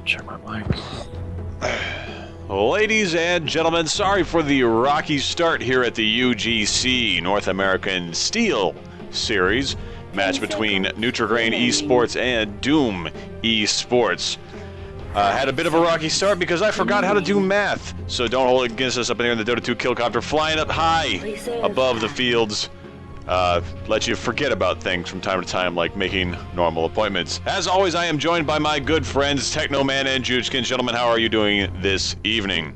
Check my mic. Ladies and gentlemen, sorry for the rocky start here at the UGC North American Steel Series. Match between Nutri-Grain eSports and DooM eSports. Had a bit of a rocky start because I forgot how to do math. So don't hold it against us up in there in the Dota 2 killcopter, flying up high above the fields. Let you forget about things from time to time, like making normal appointments. As always, I am joined by my good friends Technoman and Joojkin. Gentlemen, how are you doing this evening?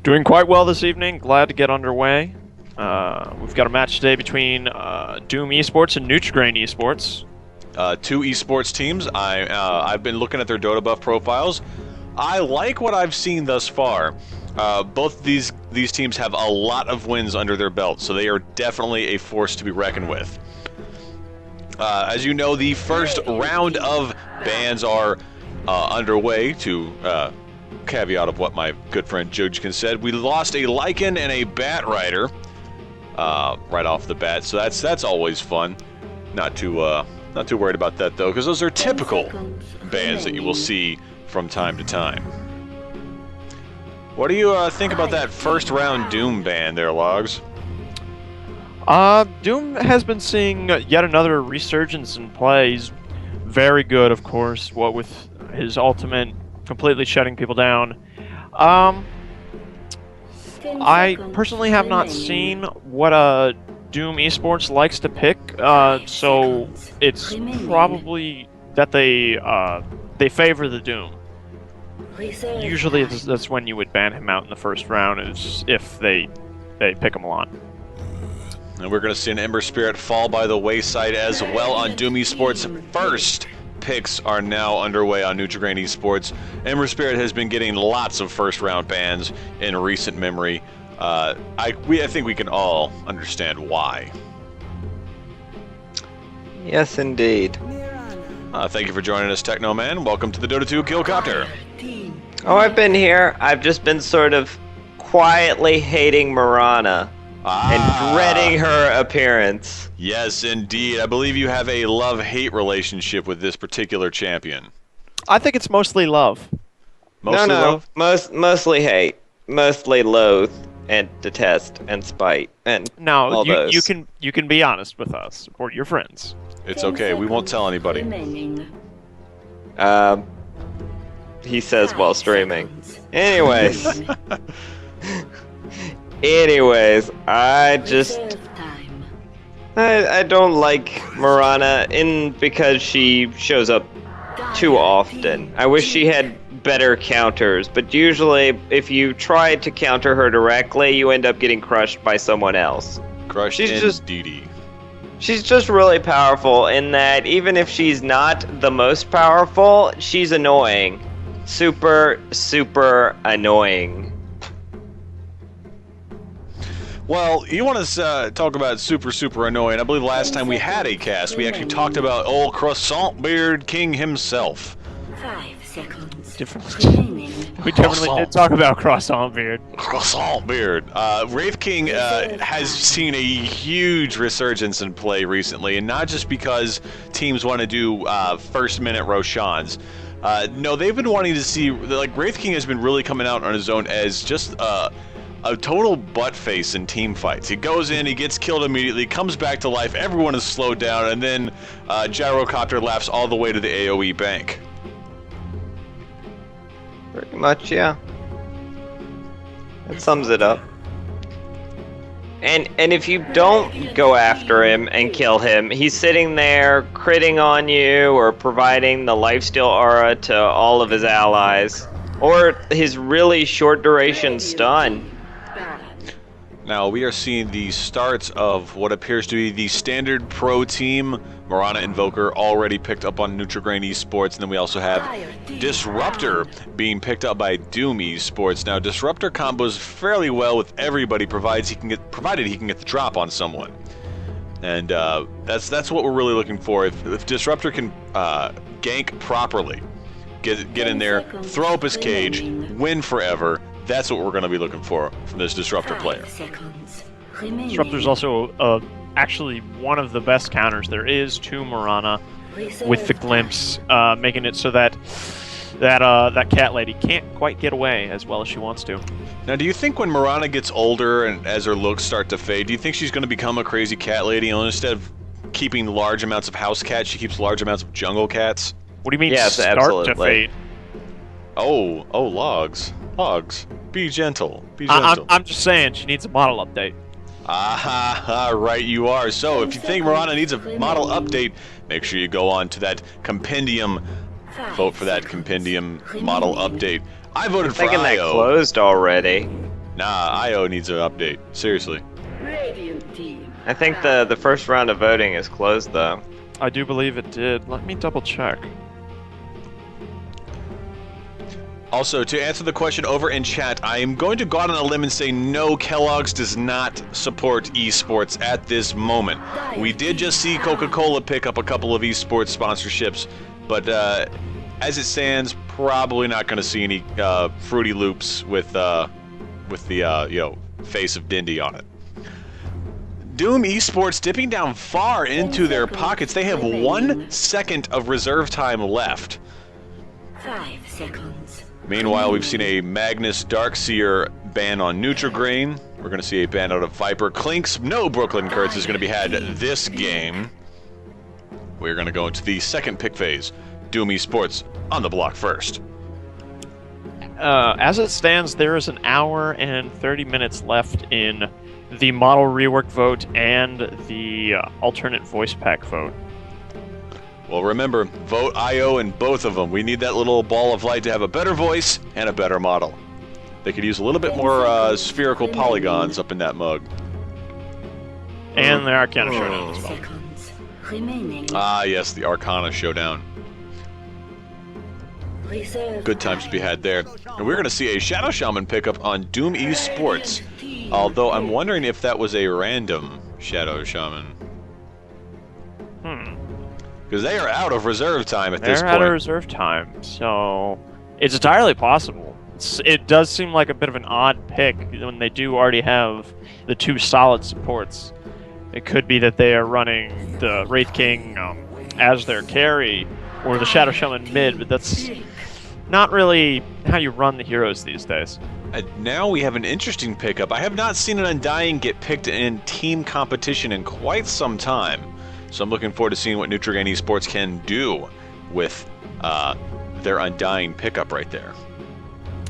Doing quite well this evening. Glad to get underway. We've got a match today between DooM eSports and Nutri-Grain eSports. Two esports teams. I've been looking at their Dota buff profiles. I like what I've seen thus far. Both these teams have a lot of wins under their belt, so they are definitely a force to be reckoned with. As you know, the first round of bans are underway. To caveat of what my good friend Joojkin said, we lost a Lycan and a Bat Rider right off the bat, so that's always fun. Not too worried about that though, because those are typical bans that you will see from time to time. What do you think about that first round DooM ban there, Logs? DooM has been seeing yet another resurgence in play. He's very good, of course, what with his ultimate completely shutting people down. I personally have not seen what DooM eSports likes to pick, so it's probably that they favor the DooM. Usually that's when you would ban him out in the first round, is if they pick him a lot. And we're going to see an Ember Spirit fall by the wayside as well on DooM eSports. First picks are now underway on Nutri-Grain eSports. Ember Spirit has been getting lots of first round bans in recent memory. I think we can all understand why. Yes, indeed. Thank you for joining us, Technoman. Welcome to the Dota 2 Killcopter. Oh, I've been here. I've just been sort of quietly hating Marana and dreading her appearance. Yes, indeed. I believe you have a love-hate relationship with this particular champion. I think it's mostly love. Mostly love? Mostly hate. Mostly loathe and detest and spite and all those. you can be honest with us or your friends. It's okay. We won't tell anybody. He says while streaming. Anyways. I don't like Marana because she shows up too often. I wish she had better counters, but usually if you try to counter her directly, you end up getting crushed by someone else. Crushed indeed. She's just really powerful in that even if she's not the most powerful, she's annoying. Super, super annoying. Well, you want to talk about super, super annoying. I believe last time we had a cast, we actually talked about old Croissant Beard King himself. 5 seconds. We definitely did talk about Croissant Beard. Croissant Beard. Wraith King has seen a huge resurgence in play recently, and not just because teams want to do first-minute Roshans. No, they've been wanting to see, like, Wraith King has been really coming out on his own as just a total butt face in team fights. He goes in, he gets killed immediately, comes back to life, everyone is slowed down, and then Gyrocopter laughs all the way to the AoE bank. Pretty much, yeah. That sums it up. And if you don't go after him and kill him, he's sitting there critting on you or providing the lifesteal aura to all of his allies. Or his really short duration stun. Now we are seeing the starts of what appears to be the standard pro team. Marana Invoker already picked up on Nutri-Grain eSports, and then we also have Disruptor being picked up by DooM eSports. Now Disruptor combos fairly well with everybody, provided he can get the drop on someone, and that's what we're really looking for. If Disruptor can gank properly, get in there, throw up his cage, win forever. That's what we're going to be looking for from this Disruptor player. Disruptor's also actually one of the best counters there is to Marana, with the glimpse, making it so that that cat lady can't quite get away as well as she wants to. Now, do you think when Mirana gets older and as her looks start to fade, do you think she's going to become a crazy cat lady? And instead of keeping large amounts of house cats, she keeps large amounts of jungle cats? What do you mean Yes, start absolutely. to fade? Oh, logs. Logs. Be gentle. Be gentle. I'm just saying she needs a model update. Right you are. So, if you think Mirana needs a model update, make sure you go on to that compendium. Vote for that compendium model update. I voted for Thinking that IO. closed already. Nah, IO needs an update. Seriously. Radiant team. I think the first round of voting is closed though. I do believe it did. Let me double check. Also, to answer the question over in chat, I am going to go out on a limb and say no, Kellogg's does not support esports at this moment. We did just see Coca-Cola pick up a couple of esports sponsorships, but as it stands, probably not going to see any Fruity Loops with the face of Dindy on it. DooM eSports dipping down far into their pockets. They have 1 second of reserve time left. 5 seconds. Meanwhile, we've seen a Magnus Darkseer ban on Nutri-Grain. We're going to see a ban out of Viper. Clinks, no Brooklyn Kurtz is going to be had this game. We're going to go into the second pick phase. DooM eSports on the block first. As it stands, there is an hour and 30 minutes left in the model rework vote and the alternate voice pack vote. Well, remember, vote IO in both of them. We need that little ball of light to have a better voice and a better model. They could use a little bit more spherical polygons up in that mug. And the Arcana Showdown as 5 well. seconds. Remaining. Ah, yes, the Arcana Showdown. Reserve Good times to be had there. And we're going to see a Shadow Shaman pickup on DooM eSports. Although I'm wondering if that was a random Shadow Shaman. Because they are out of reserve time at this They're point. out of reserve time, so it's entirely possible. It does seem like a bit of an odd pick when they do already have the 2 solid supports. It could be that they are running the Wraith King as their carry, or the Shadow Shaman mid, but that's not really how you run the heroes these days. And now we have an interesting pickup. I have not seen an Undying get picked in team competition in quite some time. So I'm looking forward to seeing what Nutri-Grain eSports can do with their Undying pickup right there.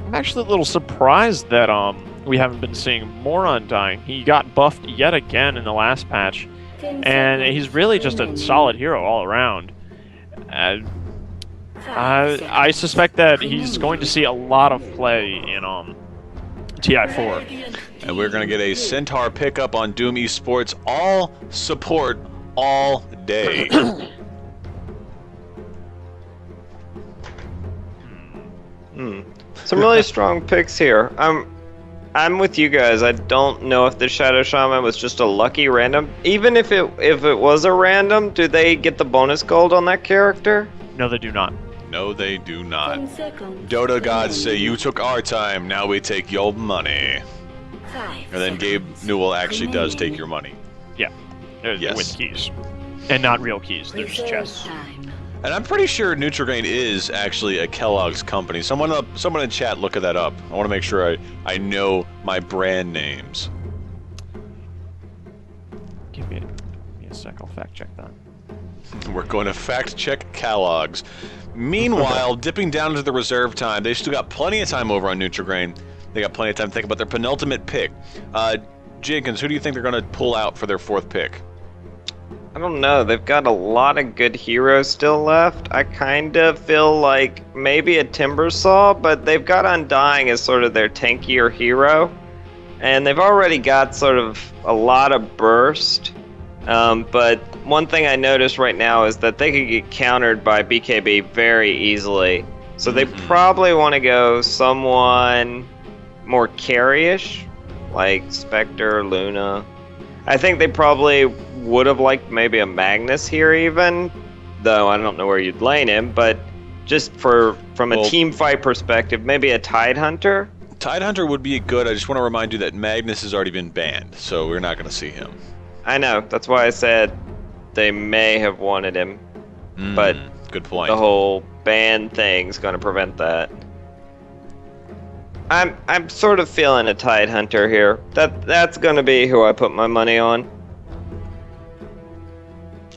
I'm actually a little surprised that we haven't been seeing more Undying. He got buffed yet again in the last patch, and he's really just a solid hero all around. I suspect that he's going to see a lot of play in TI4. And we're going to get a Centaur pickup on DooM eSports. All support all day. Some really strong picks here. I'm with you guys. I don't know if the Shadow Shaman was just a lucky random. Even if it was a random, do they get the bonus gold on that character? No, they do not. No, they do not. 10 seconds. Dota gods say, you took our time, now we take your money. 5 And then Gabe Newell actually does take your money. Yeah, Yes. with keys. And not real keys, they're just Reserve chests. time. And I'm pretty sure Nutri-Grain is actually a Kellogg's company. Someone in chat, look at that up. I want to make sure I know my brand names. Give me a sec, I'll fact check that. We're going to fact check Kellogg's. Meanwhile, dipping down into the reserve time, they've still got plenty of time over on Nutri-Grain. They got plenty of time to think about their penultimate pick. Jenkins, who do you think they're going to pull out for their 4th pick? I don't know. They've got a lot of good heroes still left. I kind of feel like maybe a Timbersaw, but they've got Undying as sort of their tankier hero. And they've already got sort of a lot of burst. But one thing I noticed right now is that they could get countered by BKB very easily. So they probably want to go someone more carry-ish, like Spectre, Luna. I think they probably would have liked maybe a Magnus here even, though I don't know where you'd lane him, but just from a team fight perspective, maybe a Tidehunter? Tidehunter would be good. I just want to remind you that Magnus has already been banned, so we're not going to see him. I know, that's why I said they may have wanted him. but good point. the whole ban thing's going to prevent that. I'm sort of feeling a Tide Hunter here. That's going to be who I put my money on.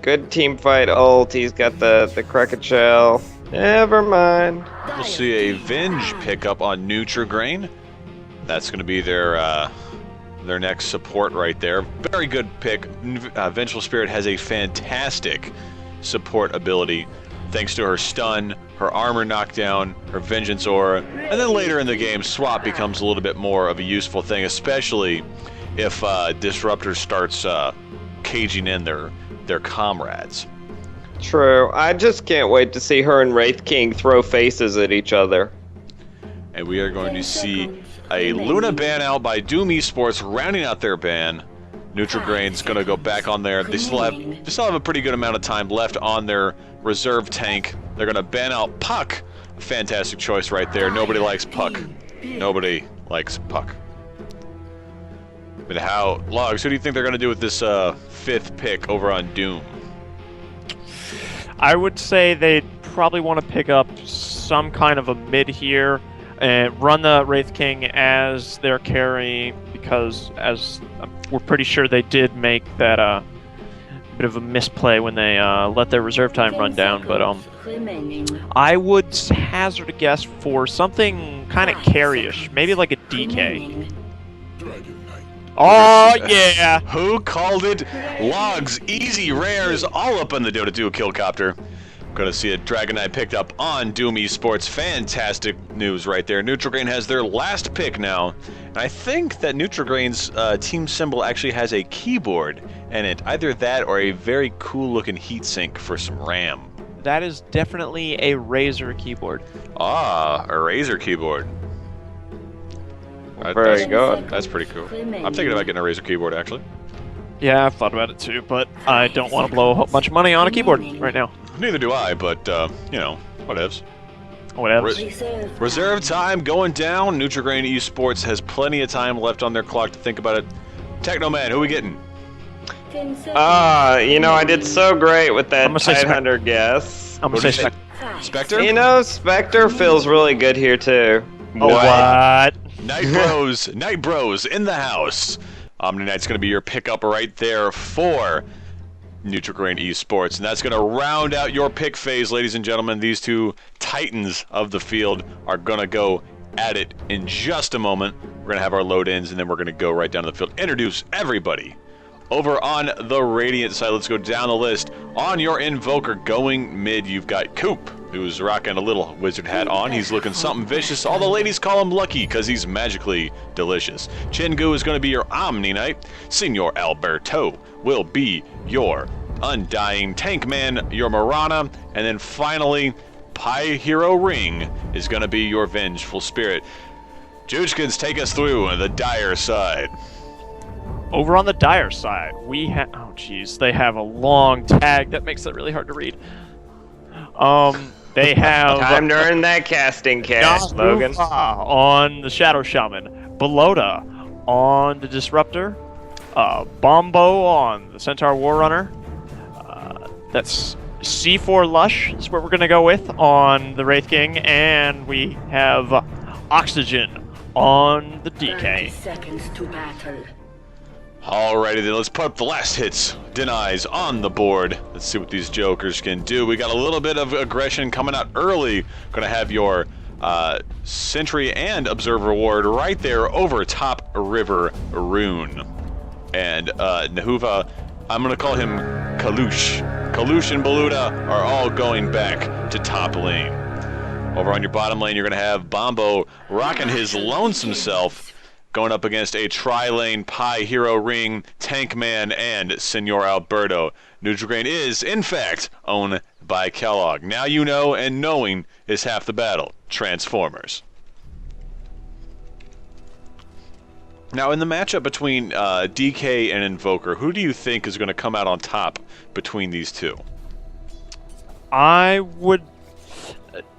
Good team fight ult. He's got the Cricket Shell. Never mind. We'll see a Venge pickup on Nutri-Grain. That's going to be their next support right there. Very good pick. Vengeful Spirit has a fantastic support ability thanks to her stun, her armor knockdown, her vengeance aura, and then later in the game swap becomes a little bit more of a useful thing, especially if Disruptor starts caging in their comrades. True. I just can't wait to see her and Wraith King throw faces at each other. And we are going to see a Luna ban out by DooM eSports, rounding out their ban. Nutri-Grain's going to go back on there. They still have a pretty good amount of time left on their reserve tank. They're going to ban out Puck. A fantastic choice right there. Nobody likes Puck. Nobody likes Puck. But Logs, who do you think they're going to do with this 5th pick over on DooM? I would say they'd probably want to pick up some kind of a mid here and run the Wraith King as their carry, because as we're pretty sure they did make that bit of a misplay when they let their reserve time run down. But I would hazard a guess for something kind of carry-ish, maybe like a DK. Oh yeah! Who called it? Logs, easy rares, all up on the Dota 2 Killcopter. Going to see a Dragon Knight picked up on DooM eSports. Fantastic news right there. Nutri-Grain has their last pick now. And I think that Nutri-Grain's team symbol actually has a keyboard in it. Either that or a very cool looking heatsink for some RAM. That is definitely a Razer keyboard. Ah, a Razer keyboard. Very good. That's pretty cool. I'm thinking about getting a Razer keyboard actually. Yeah, I've thought about it too, but I don't want to blow a whole bunch of money on a keyboard right now. Neither do I, but, you know, whatevs. Whatevs. Reserve time going down. Nutri-Grain eSports has plenty of time left on their clock to think about it. Technoman, who are we getting? You know, I did so great with that Tide Hunter guess. I'm gonna say Spectre? You know, Spectre feels really good here too. What? Night Bros in the house. Omni Knight's going to be your pickup right there for Nutri-Grain eSports. And that's going to round out your pick phase, ladies and gentlemen. These two titans of the field are going to go at it in just a moment. We're going to have our load-ins, and then we're going to go right down to the field. Introduce everybody. Over on the Radiant side, let's go down the list. On your Invoker going mid, you've got Coop, who's rocking a little wizard hat on. He's looking something vicious. All the ladies call him Lucky because he's magically delicious. Chingu is going to be your Omni Knight. Senor Alberto will be your Undying Tankman, your Mirana. And then finally, Pi Hero Ring is going to be your Vengeful Spirit. Joojkins, take us through the Dire side. Over on the Dire side, we have... Oh, jeez. They have a long tag. That makes it really hard to read. They have... Time to earn that casting cash, Logan. On the Shadow Shaman. Belota on the Disruptor. Bombo on the Centaur Warrunner. That's C4 Lush. That's what we're going to go with on the Wraith King. And we have Oxygen on the DK. 30 seconds to battle. Alrighty then, let's put up the last hits. Denies on the board. Let's see what these jokers can do. We got a little bit of aggression coming out early. Gonna have your Sentry and Observer Ward right there over top River Rune. And Nahuva, I'm gonna call him Kalush. Kalush and Beluda are all going back to top lane. Over on your bottom lane, you're gonna have Bombo rocking his lonesome self, going up against a tri-lane Pi Hero Ring, Tankman, and Senor Alberto. Nutri-Grain is, in fact, owned by Kellogg. Now you know, and knowing is half the battle. Transformers. Now, in the matchup between DK and Invoker, who do you think is going to come out on top between these two? I would...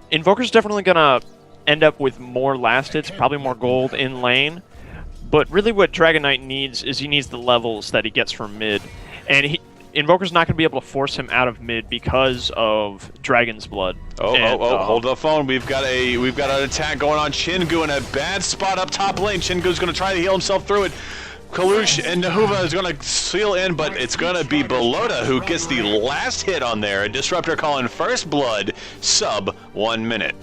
Invoker's definitely going to end up with more last hits, probably more gold in lane. But really what Dragon Knight needs is he needs the levels that he gets from mid. And Invoker's not going to be able to force him out of mid because of Dragon's Blood. Hold the phone. We've got an attack going on. Chingu in a bad spot up top lane. Chingu's going to try to heal himself through it. Kalush and Nahuva is going to seal in, but it's going to be Belota who gets the last hit on there. A Disruptor calling first blood, sub 1 minute.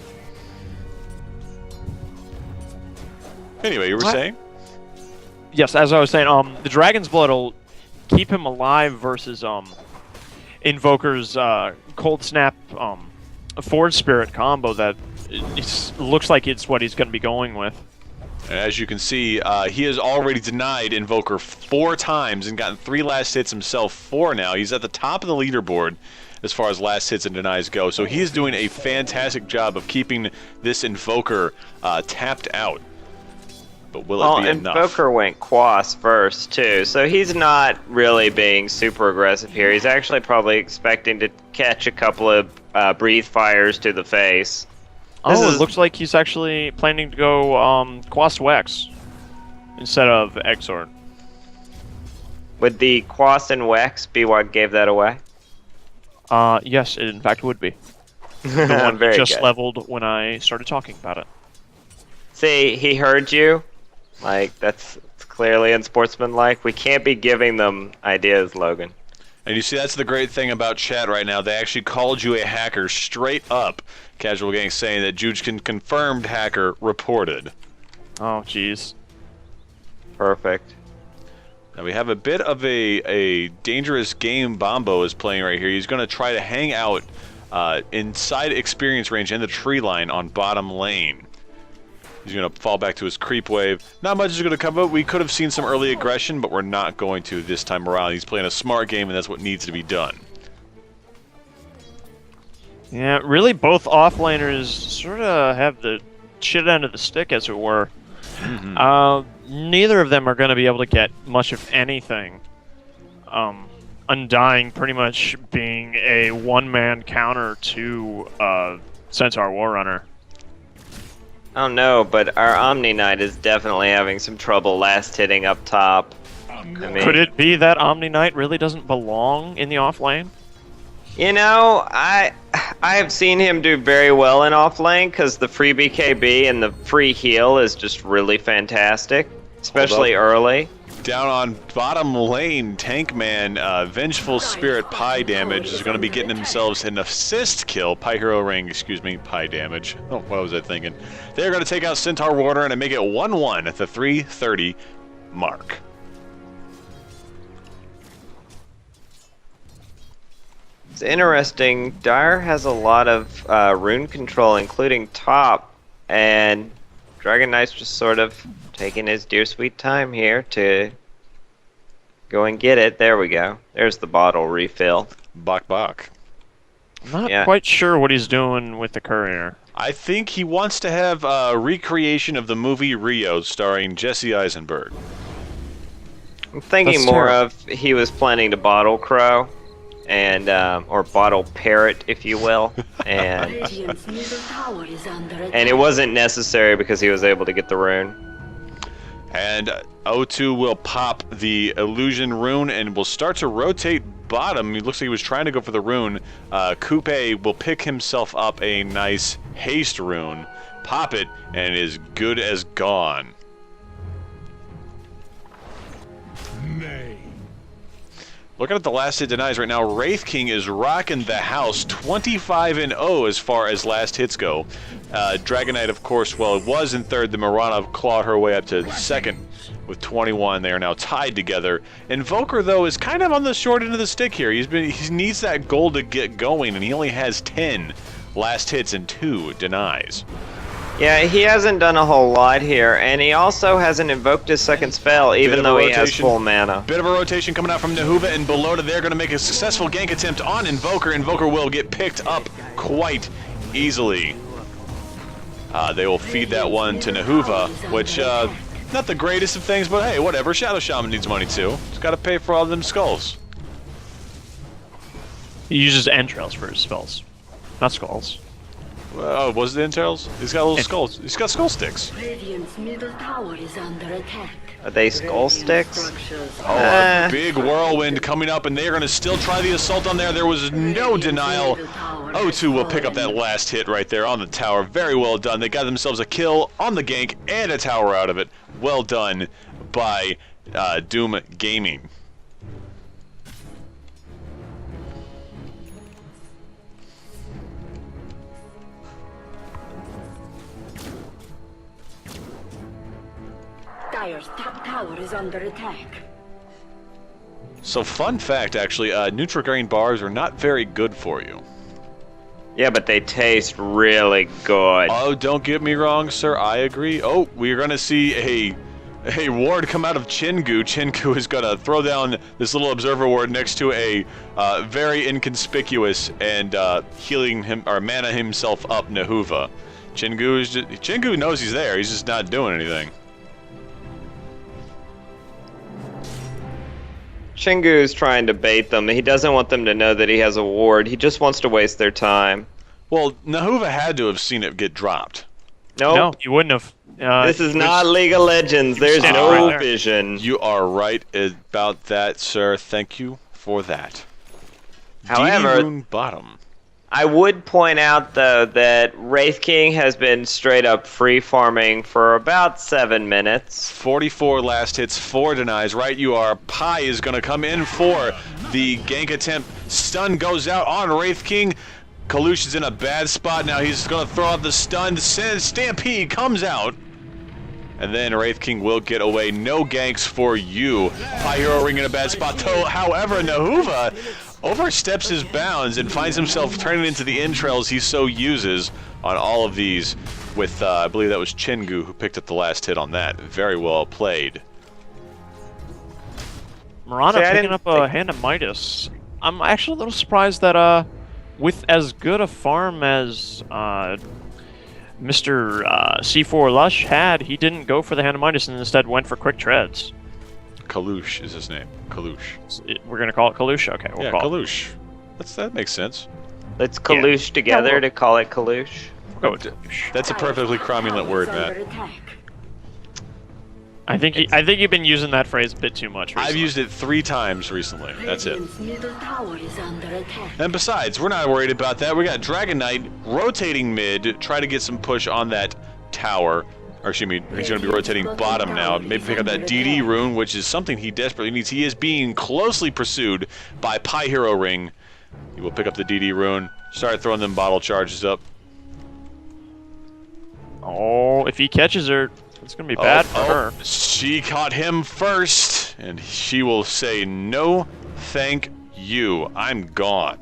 Anyway, you were saying? Yes, as I was saying, the Dragon's Blood will keep him alive versus Invoker's Cold Snap Forge Spirit combo that looks like it's what he's going to be going with. And as you can see, he has already denied Invoker 4 times and gotten 3 last hits himself. 4 now. He's at the top of the leaderboard as far as last hits and denies go. So he is doing a fantastic job of keeping this Invoker tapped out. But will it be enough? Invoker went Quas first, too, so he's not really being super aggressive here. He's actually probably expecting to catch a couple of breathe fires to the face. It looks like he's actually planning to go Quas Wex instead of Exort. Would the Quas and Wex be what gave that away? Yes, it in fact would be. The one Very just good. leveled when I started talking about it. See, he heard you. Like, that's clearly unsportsmanlike. We can't be giving them ideas, Logan. And you see, that's the great thing about chat right now. They actually called you a hacker straight up. Casual Gang saying that Joojkin confirmed hacker reported. Oh, jeez. Perfect. Now we have a bit of a dangerous game Bombo is playing right here. He's going to try to hang out inside experience range in the tree line on bottom lane. He's going to fall back to his creep wave. Not much is going to come up. We could have seen some early aggression, but we're not going to this time around. He's playing a smart game, and that's what needs to be done. Yeah, really both offlaners sort of have the shit end of the stick, as it were. Neither of them are going to be able to get much of anything. Undying pretty much being a one-man counter to Centaur Warrunner. I don't know, but our Omni Knight is definitely having some trouble last hitting up top. I mean, Could it be that Omni Knight really doesn't belong in the off lane? You know, I have seen him do very well in off lane because the free BKB and the free heal is just really fantastic, especially early. Down on bottom lane, Tankman, Vengeful Spirit Pie damage is going to be getting themselves an assist kill. Pie Hero Ring, excuse me, Pie damage. Oh, what was I thinking? They're going to take out Centaur Warner and make it 1-1 at the 3:30 mark. It's interesting. Dire has a lot of rune control, including top, and Dragon Knight's just sort of taking his dear sweet time here to go and get it. There we go. There's the bottle refill. Bok. I'm not quite sure what he's doing with the courier. I think he wants to have a recreation of the movie Rio starring Jesse Eisenberg. I'm thinking That's more terrible. of he was planning to bottle crow, and or bottle parrot, if you will, and Radiant's middle tower is under attack. and it wasn't necessary because he was able to get the rune. And O2 will pop the illusion rune and will start to rotate bottom. It looks like he was trying to go for the rune. Coupe will pick himself up a nice haste rune, pop it, and is good as gone. Looking at the last hit denies right now, Wraith King is rocking the house, 25-0 as far as last hits go. Dragon Knight, of course, well, it was in third. The Mirana clawed her way up to second with 21. They are now tied together. Invoker, though, is kind of on the short end of the stick here. He needs that goal to get going, and he only has 10 last hits and 2 denies. Yeah, he hasn't done a whole lot here, and he also hasn't invoked his second spell, even though he has full mana. Bit of a rotation coming out from Nahuva and Belota. They're going to make a successful gank attempt on Invoker. Invoker will get picked up quite easily. They will feed that one to Nahuva, which, not the greatest of things, but hey, whatever. Shadow Shaman needs money too. He's got to pay for all them skulls. He uses entrails for his spells, not skulls. Oh, was it entrails? He's got little skulls. He's got skull sticks. Radiant's middle tower is under attack. Are they skull sticks? Oh, a big whirlwind coming up, and they're going to still try the assault on there. There was no denial. O2 will pick up that last hit right there on the tower. Very well done. They got themselves a kill on the gank and a tower out of it. Well done by DooM Gaming. Dire's top tower is under attack. So fun fact, actually, Nutri-Grain bars are not very good for you. Yeah, but they taste really good. Oh, don't get me wrong, sir. I agree. Oh, we're going to see a ward come out of Chingu. Chingu is going to throw down this little observer ward next to a very inconspicuous and healing him or mana himself up Nahuva. Chingu knows he's there. He's just not doing anything. Chingu's trying to bait them. He doesn't want them to know that he has a ward. He just wants to waste their time. Well, Nahuva had to have seen it get dropped. Nope. No, you wouldn't have. This is not League of Legends. There's no vision. You are right about that, sir. Thank you for that. However, DD Rune bottom. I would point out, though, that Wraith King has been straight up free farming for about 7 minutes. 44 last hits, 4 denies. Right you are. Pi is going to come in for the gank attempt. Stun goes out on Wraith King. Kalush is in a bad spot now. He's going to throw out the stun. Stampede comes out. And then Wraith King will get away. No ganks for you. Pi Hero Ring in a bad spot, though. However, Nahuva oversteps his bounds and finds himself turning into the entrails he so uses on all of these with, I believe that was Chingu who picked up the last hit on that. Very well played. Mirana picking up a Hand of Midas. I'm actually a little surprised that, with as good a farm as Mr. C4 Lush had, he didn't go for the Hand of Midas and instead went for quick treads. Kalush is his name. Kalush. We're gonna call it Kalush? Okay, we'll call Kalush. That makes sense. Let's Kalush together to call it Kalush. We'll go with Kalush. That's a perfectly cromulent word, Matt. I think you've been using that phrase a bit too much recently. I've used it 3 times recently. That's it. And besides, we're not worried about that. We got Dragon Knight rotating mid, try to get some push on that tower. Or excuse me, he's going to be rotating bottom now. Maybe pick up that DD rune, which is something he desperately needs. He is being closely pursued by Pi Hero Ring. He will pick up the DD rune, start throwing them bottle charges up. Oh, if he catches her, it's going to be bad for her. She caught him first, and she will say, no, thank you. I'm gone.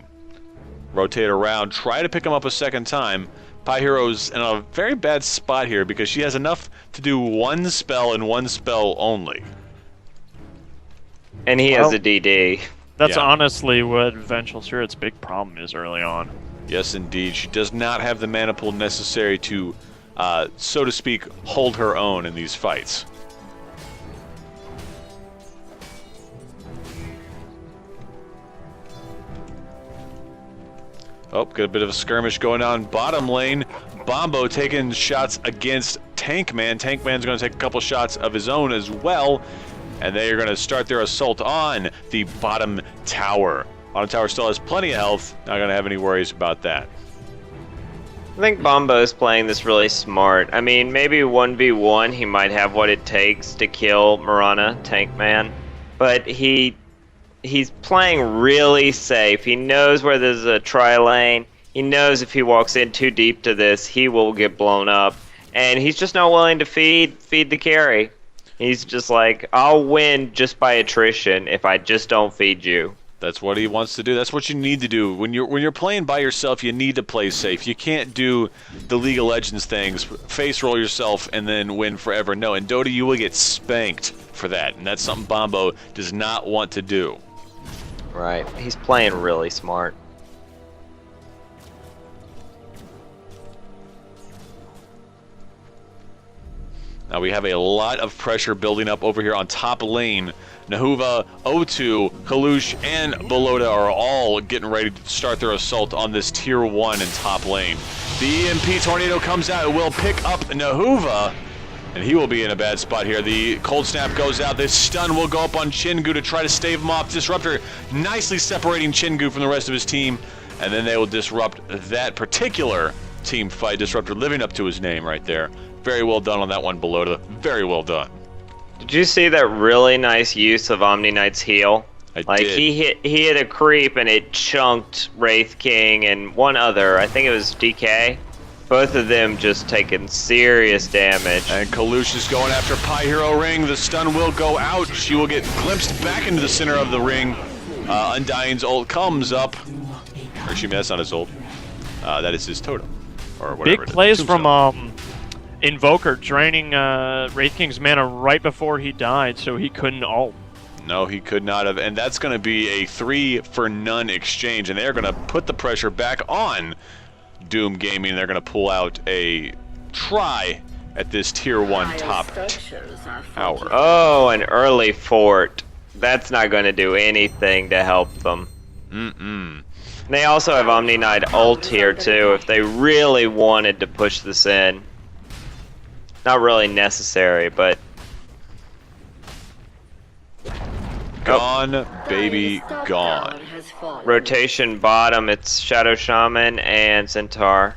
Rotate around, try to pick him up a second time. Pi Hero's in a very bad spot here because she has enough to do 1 spell and 1 spell only. And he has a DD. That's honestly what Vengeful Spirit's big problem is early on. Yes, indeed. She does not have the mana pool necessary to, so to speak, hold her own in these fights. Oh, got a bit of a skirmish going on bottom lane. Bombo taking shots against Tankman. Tankman's going to take a couple shots of his own as well. And they are going to start their assault on the bottom tower. Bottom tower still has plenty of health. Not going to have any worries about that. I think Bombo's playing this really smart. I mean, maybe 1v1 he might have what it takes to kill Mirana, Tankman. But he's playing really safe. He knows where there's a tri-lane. He knows if he walks in too deep to this, he will get blown up. And he's just not willing to feed the carry. He's just like, I'll win just by attrition if I just don't feed you. That's what he wants to do. That's what you need to do. When you're playing by yourself, you need to play safe. You can't do the League of Legends things, face roll yourself, and then win forever. No, in Dota, you will get spanked for that. And that's something Bombo does not want to do. Right. He's playing really smart. Now we have a lot of pressure building up over here on top lane. Nahuva, O2, Kalush, and Belota are all getting ready to start their assault on this tier 1 in top lane. The EMP tornado comes out. It will pick up Nahuva. And he will be in a bad spot here. The cold snap goes out. This stun will go up on Chingu to try to stave him off. Disruptor nicely separating Chingu from the rest of his team. And then they will disrupt that particular team fight. Disruptor living up to his name right there. Very well done on that one, Belota. Very well done. Did you see that really nice use of Omni Knight's heal? I Like did. he hit a creep and it chunked Wraith King and one other. I think it was DK. Both of them just taking serious damage. And Kalush is going after Pi Hero Ring. The stun will go out. She will get glimpsed back into the center of the ring. Undying's ult comes up. Or that's not his ult. That is his totem. Or whatever. Big plays from Invoker, draining Wraith King's mana right before he died, so he couldn't ult. No, he could not have. And that's going to be a 3-for-none exchange. And they're going to put the pressure back on DooM Gaming. They're going to pull out a try at this tier 1 top tower. Oh, an early fort. That's not going to do anything to help them. They also have Omni Knight ult here too if they really wanted to push this in. Not really necessary, but... Gone, baby, gone. Rotation bottom, it's Shadow Shaman and Centaur.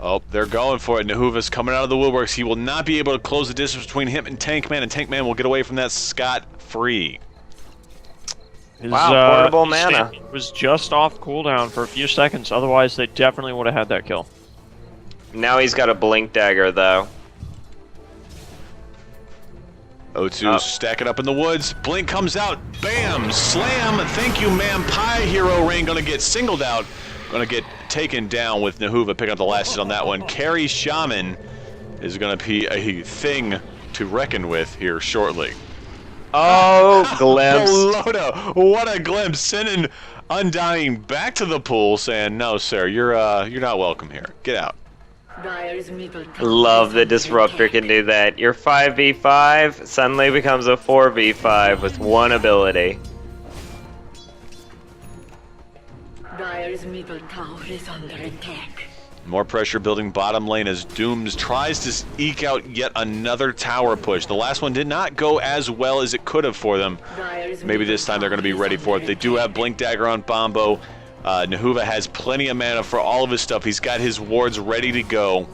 Oh, they're going for it. Nahuva's coming out of the woodworks. He will not be able to close the distance between him and Tankman will get away from that scot-free. Wow, portable mana. State was just off cooldown for a few seconds, otherwise they definitely would have had that kill. Now he's got a Blink Dagger, though. O2 stacking up in the woods. Blink comes out. Bam! Slam! Thank you, ma'am. Pi Hero Ring gonna get singled out. Gonna get taken down with Nahuva picking up the last hit on that one. Carry Shaman is gonna be a thing to reckon with here shortly. Oh, glimpse. Belota, what a glimpse. Sending Undying back to the pool saying, no, sir, you're not welcome here. Get out. Love that Disruptor can do that. Your 5v5 suddenly becomes a 4v5 with one ability. Dire's middle tower is under attack. More pressure building bottom lane as Dooms tries to eke out yet another tower push. The last one did not go as well as it could have for them. Maybe this time they're going to be ready for it. They do have Blink Dagger on Bombo. Nahuva has plenty of mana for all of his stuff. He's got his wards ready to go.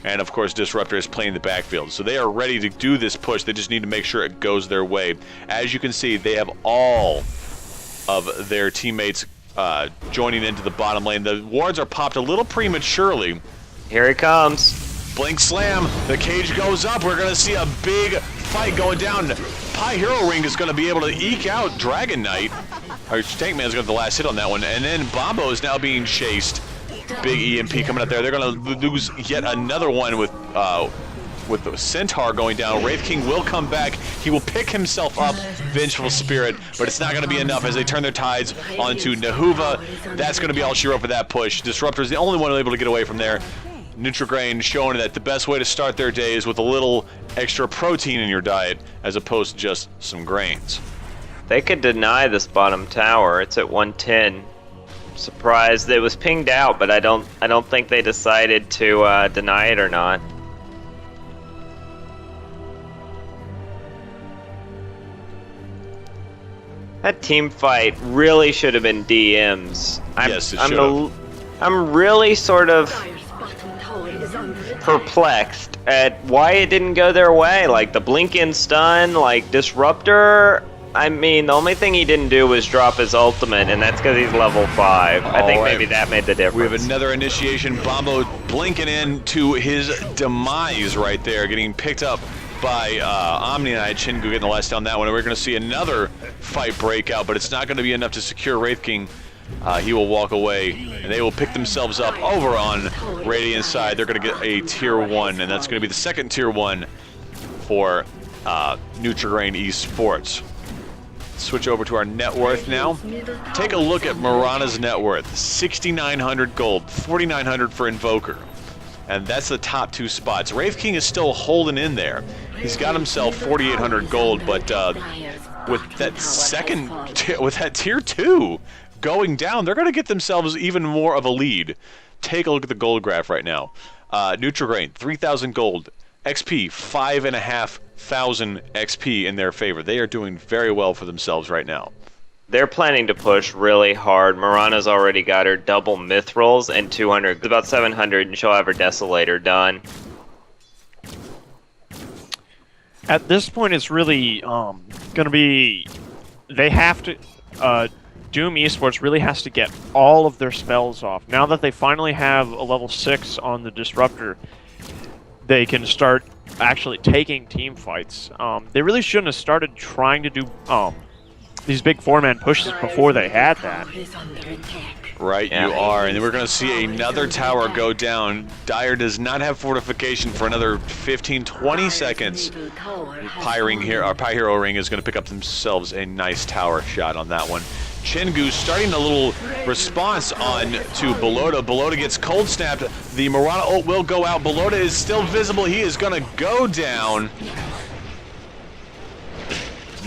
And of course Disruptor is playing the backfield. So they are ready to do this push. They just need to make sure it goes their way. As you can see, they have all of their teammates joining into the bottom lane. The wards are popped a little prematurely. Here he comes. Blink Slam, the cage goes up. We're gonna see a big fight going down. Pi Hero Ring is gonna be able to eke out Dragon Knight. Or Tankman's got the last hit on that one. And then Bombo is now being chased. Big EMP coming out there. They're gonna lose yet another one with the Centaur going down. Wraith King will come back. He will pick himself up, Vengeful Spirit, but it's not going to be enough as they turn their tides onto Nahuva. That's going to be all she wrote for that push. Disruptor's the only one able to get away from there. Nutri-Grain showing that the best way to start their day is with a little extra protein in your diet as opposed to just some grains. They could deny this bottom tower. It's at 110. Surprised it was pinged out, but I don't think they decided to deny it or not. That team fight really should have been DMs. Yes, it should have. I'm really sort of perplexed at why it didn't go their way. Like the blink-in stun, like Disruptor. I mean, the only thing he didn't do was drop his ultimate, and that's because he's level 5. I think maybe that made the difference. We have another initiation. Bombo blinking in to his demise right there, getting picked up by Omni Knight. Chingu getting the last down that one. And we're going to see another fight break out, but it's not going to be enough to secure Wraith King. He will walk away, and they will pick themselves up over on Radiant side. They're going to get a tier 1, and that's going to be the second tier 1 for Nutri-Grain eSports. Switch over to our net worth now. Take a look at Mirana's net worth. 6,900 gold, 4,900 for Invoker. And that's the top 2 spots. Wraith King is still holding in there. He's got himself 4,800 gold, but with that tier 2 going down, they're going to get themselves even more of a lead. Take a look at the gold graph right now. Nutri-Grain, 3,000 gold. XP, 5,500 XP in their favor. They are doing very well for themselves right now. They're planning to push really hard. Mirana's already got her double Mithrils and 200. It's about 700, and she'll have her Desolator done. At this point, it's really gonna be. They have to. DooM eSports really has to get all of their spells off. Now that they finally have a level 6 on the Disruptor, they can start actually taking team fights. They really shouldn't have started trying to do these big 4-man pushes before they had that. Right, you are. And then we're going to see another tower go down. Dire does not have fortification for another 15-20 seconds. Pi Hero Ring is going to pick up themselves a nice tower shot on that one. Chingu starting a little response on to Belota. Belota gets cold snapped. The Mirana ult will go out. Belota is still visible. He is going to go down.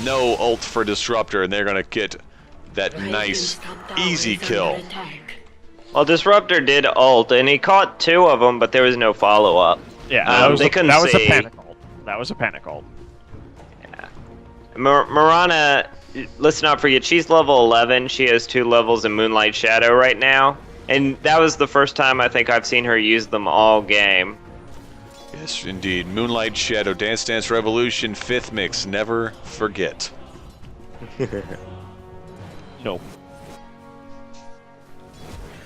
No ult for Disruptor, and they're going to get that nice, easy kill. Well, Disruptor did ult, and he caught 2 of them, but there was no follow-up. Yeah, that was they a couldn't see. panic ult. That was a panic ult. Yeah. Mirana, listen up for you. She's level 11. She has 2 levels in Moonlight Shadow right now. And that was the first time I think I've seen her use them all game. Yes, indeed. Moonlight Shadow, Dance Dance Revolution, 5th mix. Never forget. No.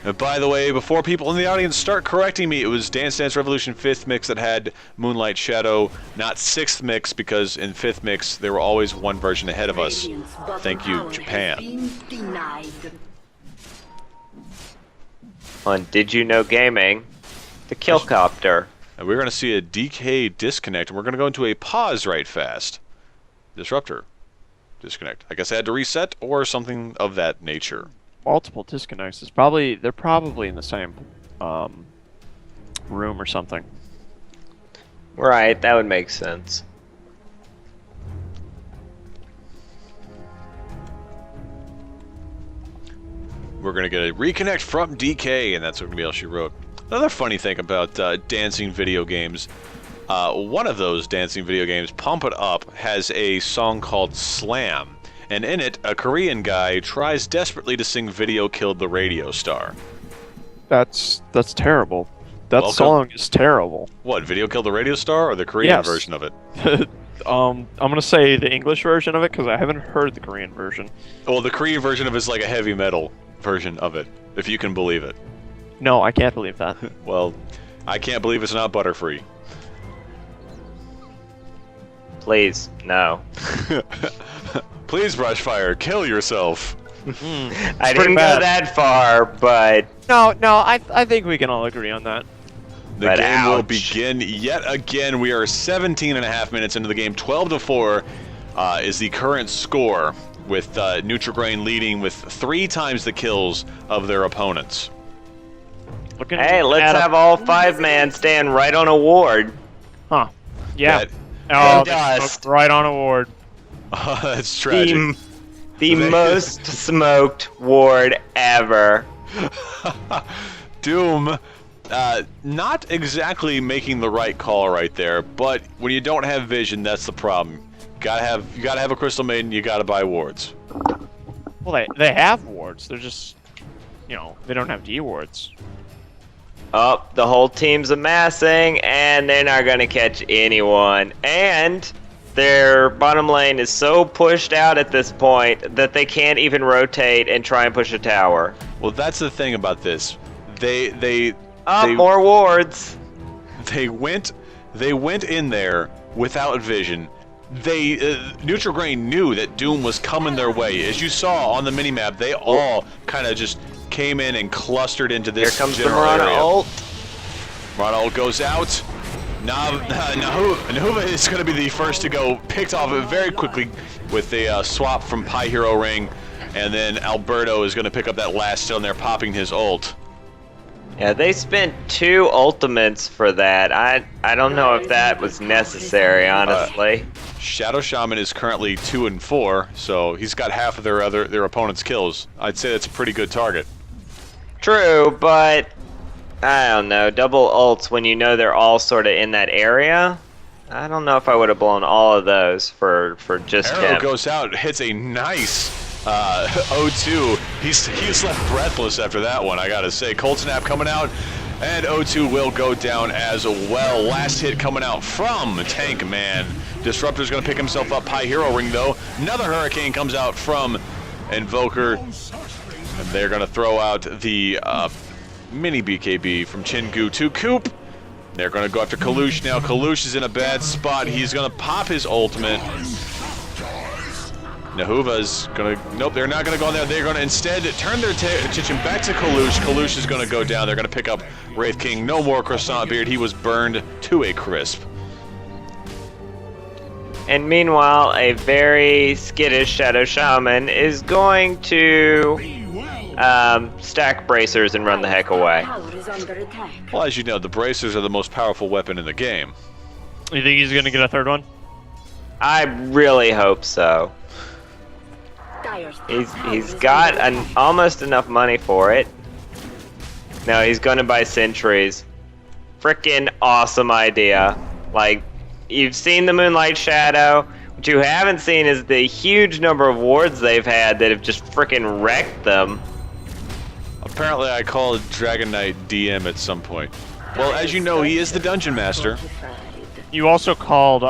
And by the way, before people in the audience start correcting me, it was Dance Dance Revolution 5th mix that had Moonlight Shadow, not 6th mix, because in 5th mix there were always one version ahead of us. Thank you, Japan. On Did You Know Gaming, the Killcopter. And we're going to see a DK disconnect, and we're going to go into a pause right fast. Disruptor. Disconnect. I guess I had to reset or something of that nature. Multiple disconnects. They're probably in the same room or something. Right, that would make sense. We're going to get a reconnect from DK, and that's going to be all she wrote. Another funny thing about dancing video games, one of those dancing video games, Pump It Up, has a song called Slam. And in it, a Korean guy tries desperately to sing Video Killed the Radio Star. That's terrible. That Welcome. song is terrible. What, Video Killed the Radio Star or the Korean Yes. version of it? I'm gonna say the English version of it because I haven't heard the Korean version. Well, the Korean version of it is like a heavy metal version of it, if you can believe it. No, I can't believe that. Well, I can't believe it's not Butterfree. Please, no. Please, Brushfire, kill yourself. I didn't go that far, but... No, I think we can all agree on that. The But game will ouch. begin yet again. We are 17.5 minutes into the game. 12-4 is the current score, with Nutri-Grain leading with 3 times the kills of their opponents. Looking Hey, let's at have all 5-man stand right on a ward. Huh. Yeah. That- Oh, they Dust. smoked right on a ward. That's tragic. The most smoked ward ever. DooM, not exactly making the right call right there, but when you don't have vision, that's the problem. You gotta have a Crystal Maiden. You gotta buy wards. Well, they have wards. They're just, they don't have D wards. Oh, the whole team's amassing, and they're not going to catch anyone. And their bottom lane is so pushed out at this point that they can't even rotate and try and push a tower. Well, that's the thing about this. They More wards. They went in there without vision. Nutri-Grain knew that DooM was coming their way. As you saw on the minimap, they all kind of just came in and clustered into this Here comes the general Mirana area. ult. Mirana ult goes out. Nahuva is going to be the first to go, picked off very quickly with a swap from Pi Hero Ring, and then Alberto is going to pick up that last stone there, popping his ult. Yeah, they spent 2 ultimates for that. I don't know if that was necessary, honestly. Shadow Shaman is currently 2 and 4, so he's got half of their opponent's kills. I'd say that's a pretty good target. True, but I don't know. Double ults when you know they're all sort of in that area. I don't know if I would have blown all of those for just Arrow him. goes out, hits a nice 0-2. He's left breathless after that one, I gotta say. Cold Snap coming out, and 0-2 will go down as well. Last hit coming out from Tank Man. Disruptor's gonna pick himself up. High Hero Ring though. Another Hurricane comes out from Invoker. And they're gonna throw out the mini BKB from Chingu to Coop. They're gonna go after Kalush now. Kalush is in a bad spot. He's gonna pop his ultimate. Nahuva's gonna, nope, they're not gonna go in there. They're gonna instead turn their attention back to Kalush. Kalush is gonna go down. They're gonna pick up Wraith King. No more Croissant Beard. He was burned to a crisp. And meanwhile, a very skittish Shadow Shaman is going to stack bracers and run the heck away. Tower is under attack. Well, as you know, the bracers are the most powerful weapon in the game. You think he's gonna get a third one? I really hope so. Dire's He's got almost enough money for it. No, he's gonna buy sentries. Frickin' awesome idea. Like, you've seen the Moonlight Shadow. What you haven't seen is the huge number of wards they've had that have just frickin' wrecked them. Apparently, I called Dragon Knight DM at some point. Well, as you know, he is the Dungeon Master. You also called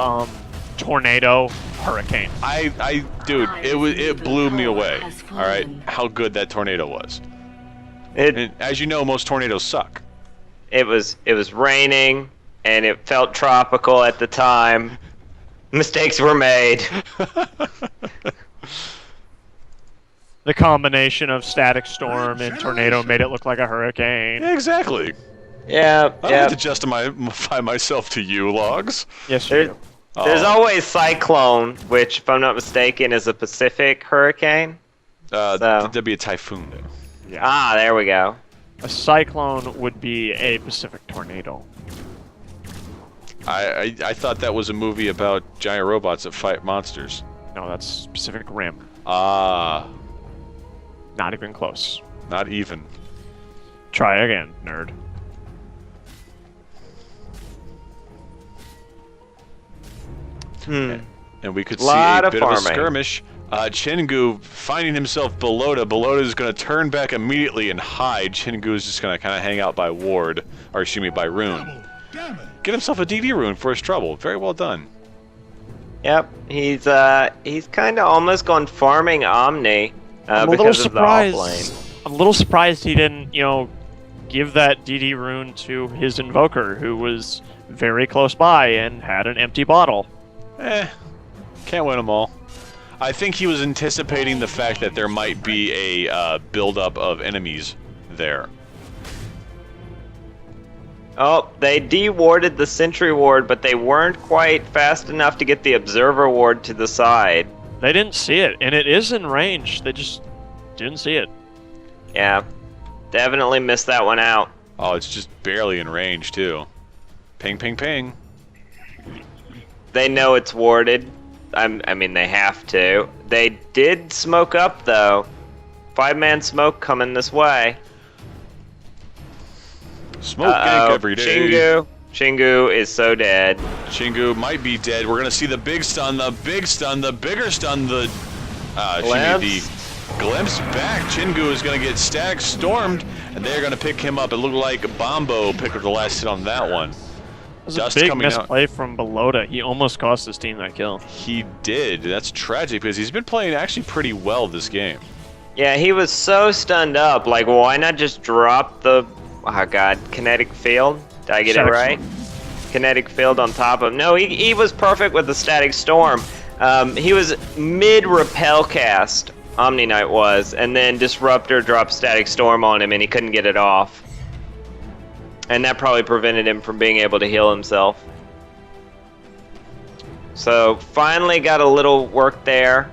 Tornado Hurricane. Dude, it blew me away. All right, how good that tornado was. And as you know, most tornadoes suck. It was raining and it felt tropical at the time. Mistakes were made. The combination of Static Storm and Tornado made it look like a hurricane. Yeah, exactly. Yeah, I don't have to justify myself to you, Logs. Yes, you do. There's always Cyclone, which, if I'm not mistaken, is a Pacific hurricane. There'd be a typhoon there. Yeah. Ah, there we go. A cyclone would be a Pacific tornado. I thought that was a movie about giant robots that fight monsters. No, that's Pacific Rim. Ah, Not even close. not even. Try again, nerd. And we could see Lot a of bit of a farming. skirmish. Chingu finding himself Belota. Belota is going to turn back immediately and hide. Chingu is just going to kind of hang out by ward, or excuse me, by rune. Get himself a DD rune for his trouble. Very well done. Yep, he's kind of almost gone farming Omni because of the offlane. I'm a little surprised he didn't, give that DD rune to his Invoker, who was very close by and had an empty bottle. Can't win them all. I think he was anticipating the fact that there might be a buildup of enemies there. Oh, they de-warded the Sentry Ward, but they weren't quite fast enough to get the Observer Ward to the side. They didn't see it, and it is in range. They just didn't see it. Yeah, definitely missed that one out. Oh, it's just barely in range, too. Ping, ping, ping. They know it's warded. I mean, they have to. They did smoke up, though. 5-man smoke coming this way. Smoke gank every day. Chingu is so dead. Chingu might be dead. We're gonna see the big stun, the bigger stun, the glimpse back. Chingu is gonna get stacked, stormed, and they're gonna pick him up. It looked like Bombo picked up the last hit on that one. It was a big misplay from Belota. He almost cost his team that kill. He did. That's tragic because he's been playing actually pretty well this game. Yeah, he was so stunned up. Like, why not just drop the... Oh, God. Kinetic Field? Did I get it right? Kinetic Field on top of... No, he was perfect with the Static Storm. He was mid-repel cast, Omni Knight was, and then Disruptor dropped Static Storm on him and he couldn't get it off. And that probably prevented him from being able to heal himself. So, finally got a little work there.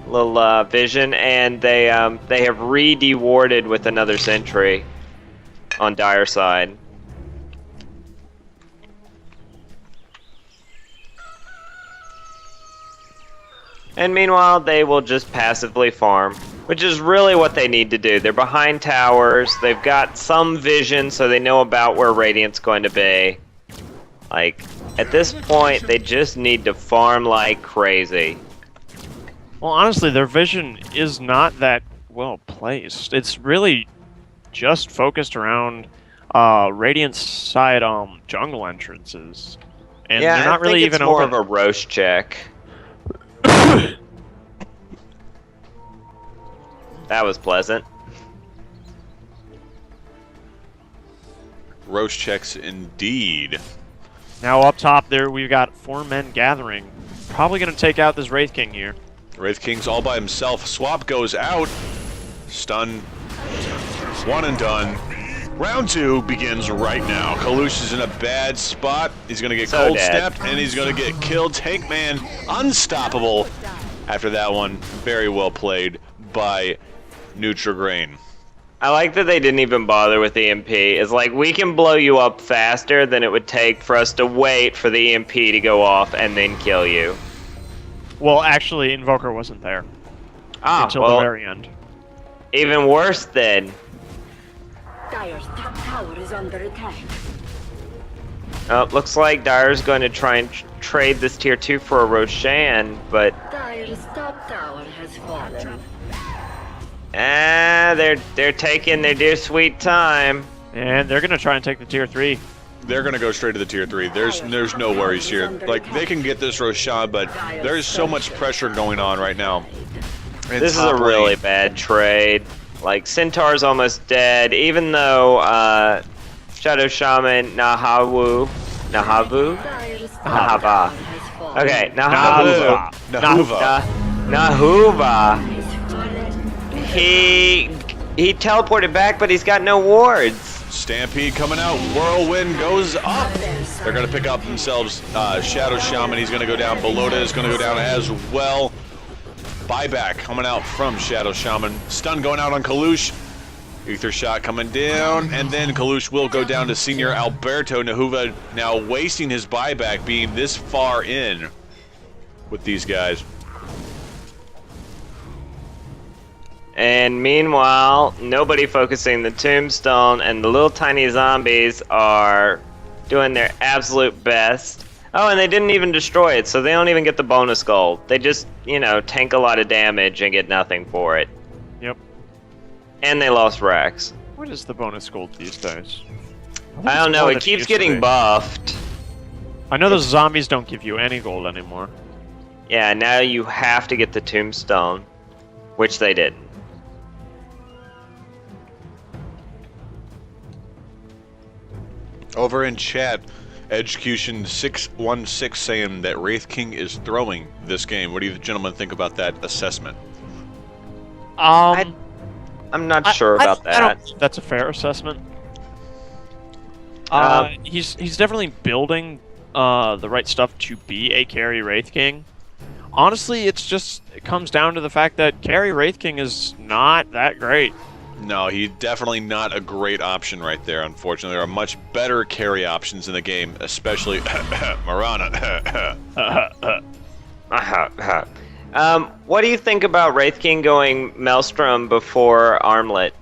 A little vision, and they have re-dewarded with another sentry on Dire side. And meanwhile, they will just passively farm, which is really what they need to do. They're behind towers, they've got some vision, so they know about where Radiant's going to be. Like, at this point, they just need to farm like crazy. Well, honestly, their vision is not that well placed. It's really just focused around Radiant's side jungle entrances. And Yeah, they're not really think it's even more open. of a roast check. That was pleasant. Roach checks indeed. Now up top there, we've got 4 men gathering. Probably going to take out this Wraith King here. Wraith King's all by himself. Swap goes out. Stun. One and done. Round 2 begins right now. Kalush is in a bad spot. He's going to get So cold dead. snapped, and he's going to get killed. Tankman unstoppable after that one. Very well played by Nutri-Grain. I like that they didn't even bother with the EMP. It's like, we can blow you up faster than it would take for us to wait for the EMP to go off and then kill you. Well, actually, Invoker wasn't there until well, the very end. even worse then. Dire's top tower is under attack. Oh, looks like Dire's going to try and trade this tier 2 for a Roshan, but Dire's top tower has fallen. they're taking their dear sweet time. And they're going to try and take the tier 3. They're going to go straight to the tier 3. There's no worries here. Like, they can get this Roshan, but there's so much pressure going on right now. This is a really bad trade. Like, Centaur's almost dead, even though Shadow Shaman Nahava. Dire's top Nahava. tower has fallen. Okay, Nahava. Nahuva. Nahuva. He teleported back, but he's got no wards. Stampede coming out. Whirlwind goes up. They're going to pick up themselves Shadow Shaman. He's going to go down. Belota is going to go down as well. Buyback coming out from Shadow Shaman. Stun going out on Kalush. Ether shot coming down. And then Kalush will go down to Senior Alberto. Nahuva now wasting his buyback being this far in with these guys. And meanwhile, nobody focusing the tombstone, and the little tiny zombies are doing their absolute best. Oh, and they didn't even destroy it, so they don't even get the bonus gold. They just, you know, tank a lot of damage and get nothing for it. Yep. And they lost Rax. What is the bonus gold these days? I don't know, it keeps getting buffed. I know those zombies don't give you any gold anymore. Yeah, now you have to get the tombstone, which they did. Over in chat, Edgecution616 saying that Wraith King is throwing this game. What do you gentlemen think about that assessment? I'm not sure about I don't that. think that's a fair assessment. Um, He's definitely building the right stuff to be a carry Wraith King. Honestly, it comes down to the fact that carry Wraith King is not that great. No, he's definitely not a great option right there, unfortunately. There are much better carry options in the game, especially Marana. What do you think about Wraith King going Maelstrom before Armlet?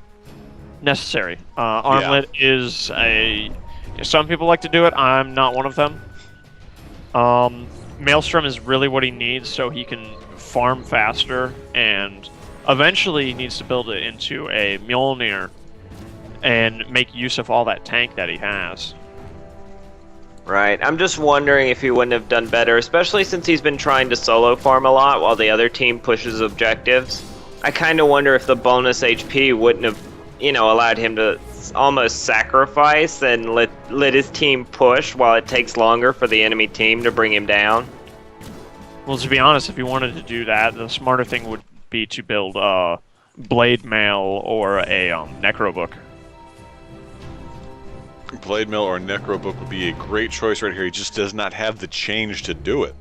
Necessary. Armlet is a... Some people like to do it. I'm not one of them. Maelstrom is really what he needs so he can farm faster, and eventually he needs to build it into a Mjolnir and make use of all that tank that he has. Right, I'm just wondering if he wouldn't have done better, especially since he's been trying to solo farm a lot while the other team pushes objectives. I kind of wonder if the bonus HP wouldn't have, allowed him to almost sacrifice and let his team push while it takes longer for the enemy team to bring him down. Well, to be honest, if you wanted to do that, the smarter thing would be to build Blade Mail or a Necrobook. Blade Mail or Necrobook would be a great choice right here. He just does not have the change to do it.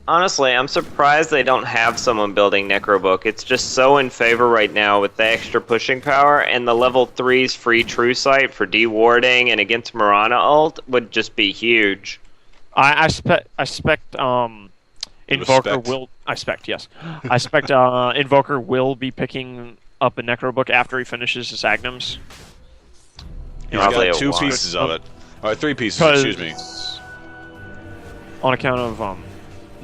Honestly, I'm surprised they don't have someone building Necrobook. It's just so in favor right now with the extra pushing power, and the level 3's free True Sight for dewarding and against Marana ult would just be huge. I expect Invoker will... I expect, yes. I expect Invoker will be picking up a Necrobook after he finishes his Agnums. He's got two pieces of it. Or 3 pieces, excuse me. on account of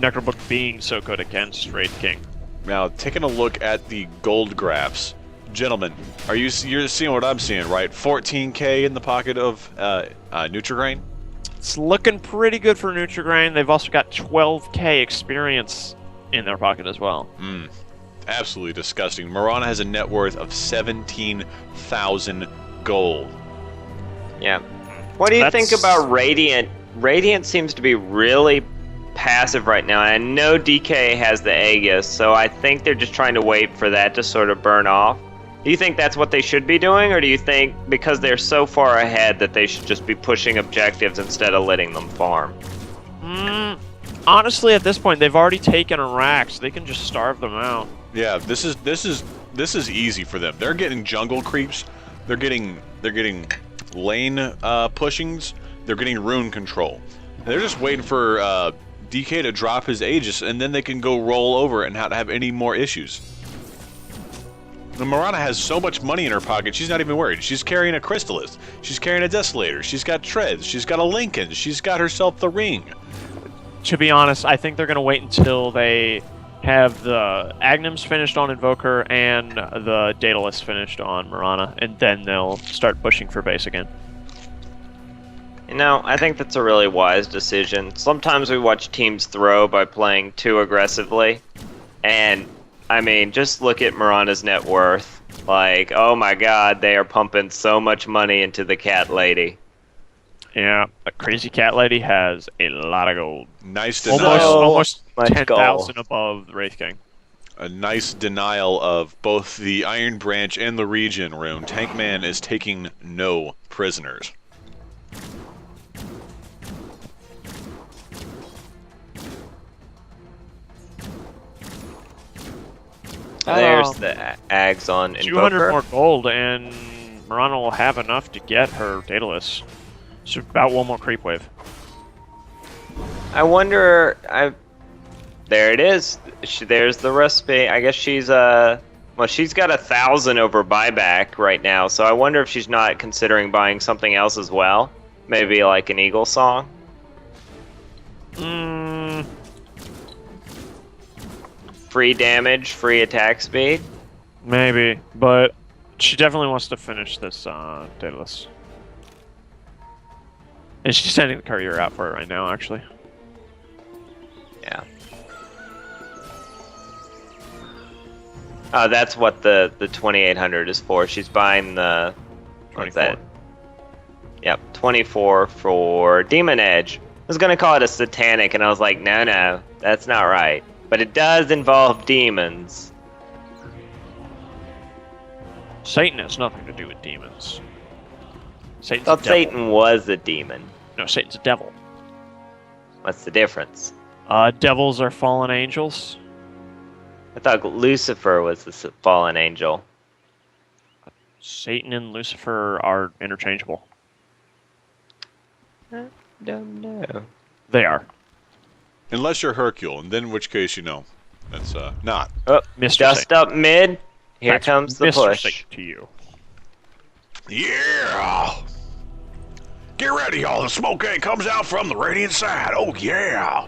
Necrobook being so good against Wraith King. Now, taking a look at the gold graphs, gentlemen, you're seeing what I'm seeing, right? 14K in the pocket of Nutri-Grain. It's looking pretty good for Nutri-Grain. They've also got 12K experience in their pocket as well. Absolutely disgusting. Mirana has a net worth of 17,000 gold. Yeah. What do you think about Radiant? Radiant seems to be really passive right now, and I know DK has the Aegis, so I think they're just trying to wait for that to sort of burn off. Do you think that's what they should be doing, or do you think because they're so far ahead that they should just be pushing objectives instead of letting them farm? Honestly, at this point, they've already taken Iraq, so they can just starve them out. Yeah, this is easy for them. They're getting jungle creeps. They're getting lane pushings. They're getting rune control. They're just waiting for DK to drop his Aegis, and then they can go roll over and not have any more issues. And Mirana has so much money in her pocket, she's not even worried. She's carrying a Crystallis. She's carrying a Desolator. She's got Treads. She's got a Lincoln. She's got herself the Ring. To be honest, I think they're going to wait until they have the Aghanim's finished on Invoker and the Daedalus finished on Mirana, and then they'll start pushing for base again. You know, I think that's a really wise decision. Sometimes we watch teams throw by playing too aggressively, and I mean, just look at Mirana's net worth. Like, oh my god, they are pumping so much money into the cat lady. Yeah, a crazy cat lady has a lot of gold. Nice denial. Almost much 10,000 above the Wraith King. A nice denial of both the Iron Branch and the Regen rune. Tankman is taking no prisoners. There's the Ags on Invoker. 200 more gold, and Mirana will have enough to get her Daedalus. So about one more creep wave. I wonder. There it is. There's the recipe. I guess she's well, she's got 1,000 over buyback right now. So I wonder if she's not considering buying something else as well. Maybe like an Eagle Song. Free damage, free attack speed. Maybe, but she definitely wants to finish this Daedalus. And she's sending the courier out for it right now, actually. Yeah. Oh, that's what the 2,800 is for. She's buying the... What's 24. that? Yep, 24 for Demon Edge. I was going to call it a Satanic, and I was like, no, that's not right. But it does involve demons. Satan has nothing to do with demons. I Satan's thought a devil. Satan was a demon. No, Satan's a devil. What's the difference? Devils are fallen angels. I thought Lucifer was the fallen angel. Satan and Lucifer are interchangeable. I don't know. They are. Unless you're Hercule, and then in which case, you know, that's not. Oh, Mr. just Satan. up mid. Here That's comes the Mr. push. Satan to you. Yeah! Get ready, y'all. The smoke egg comes out from the radiant side. Oh, yeah!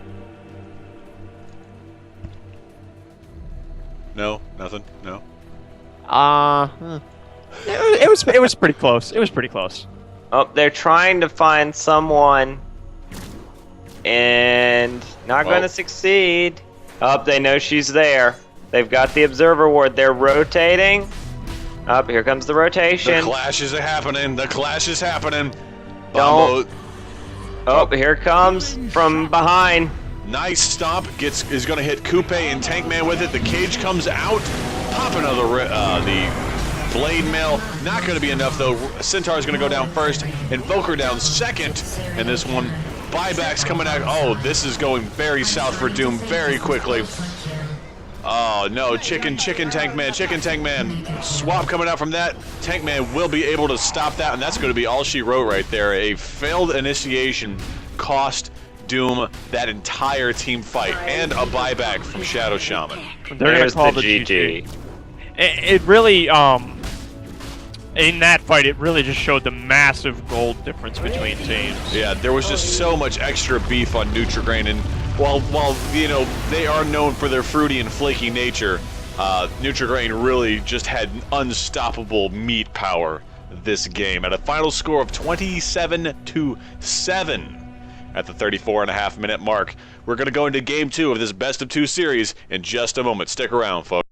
No? Nothing? No? It was pretty close. It was pretty close. Oh, they're trying to find someone, and not going to succeed. Oh, they know she's there. They've got the observer ward. They're rotating. Up, here comes the rotation. The clash is happening. The clash is happening. Don't. Oh, here comes from behind. Nice stomp. Is going to hit Coupe and Tankman with it. The cage comes out. Pop another the blade mail. Not going to be enough though. Centaur is going to go down first. Invoker down second. And this one, buybacks coming out. Oh, this is going very south for DooM very quickly. Oh no, chicken Tankman. Swap coming out from that. Tankman will be able to stop that, and that's going to be all she wrote right there. A failed initiation cost DooM that entire team fight, and a buyback from Shadow Shaman. They're going to call the GG. It really, in that fight, it really just showed the massive gold difference between teams. Yeah, there was just so much extra beef on Nutri-Grain, and while you know they are known for their fruity and flaky nature, Nutri-Grain really just had unstoppable meat power this game at a final score of 27-7 at the 34.5-minute mark. We're going to go into Game 2 of this best-of-2 series in just a moment. Stick around, folks.